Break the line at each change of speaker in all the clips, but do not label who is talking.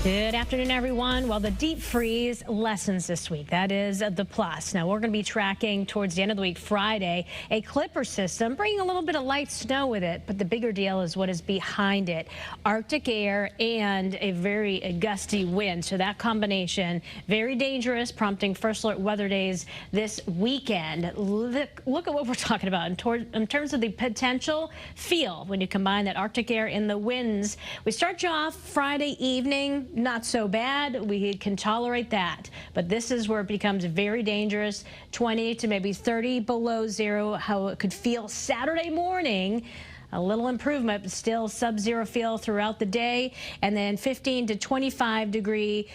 Good afternoon, everyone. Well, the deep freeze lessens this week. That is the plus. Now, we're going to be tracking towards the end of the week, Friday, a clipper system, bringing a little bit of light snow with it. But the bigger deal is what is behind it. Arctic air and a very gusty wind. So that combination, very dangerous, prompting first alert weather days this weekend. Look at what we're talking about in terms of the potential feel when you combine that Arctic air and the winds. We start you off Friday evening. Not so bad. We can tolerate that. But this is where it becomes very dangerous. 20 to maybe 30 below zero, how it could feel Saturday morning. A little improvement, but still sub-zero feel throughout the day. And then 15 to 25 degree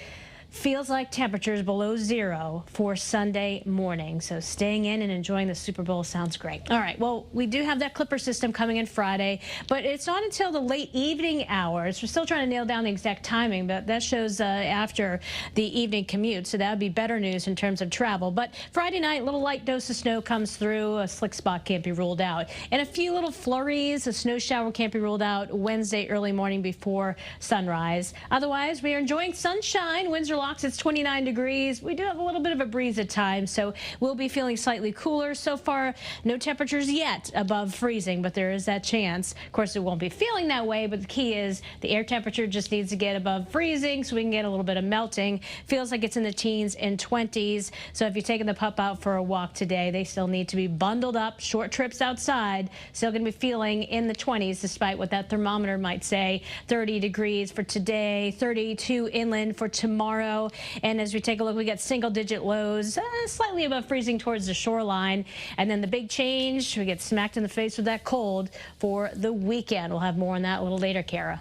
feels like temperatures below zero for Sunday morning. So staying in and enjoying the Super Bowl sounds great. All right, well, we do have that clipper system coming in Friday, but it's not until the late evening hours. We're still trying to nail down the exact timing, but that shows after the evening commute, so that would be better news in terms of travel. But Friday night, a little light dose of snow comes through. A slick spot can't be ruled out. And a few little flurries, a snow shower can't be ruled out Wednesday early morning before sunrise. Otherwise, we are enjoying sunshine. Winds are it's 29 degrees. We do have a little bit of a breeze at times, so we'll be feeling slightly cooler. So far, no temperatures yet above freezing, but there is that chance. Of course, it won't be feeling that way, but the key is the air temperature just needs to get above freezing so we can get a little bit of melting. Feels like it's in the teens and 20s. So if you're taking the pup out for a walk today, they still need to be bundled up. Short trips outside, still going to be feeling in the 20s, despite what that thermometer might say. 30 degrees for today, 32 inland for tomorrow. And as we take a look, we got single-digit lows, slightly above freezing towards the shoreline. And then the big change, we get smacked in the face with that cold for the weekend. We'll have more on that a little later, Kara.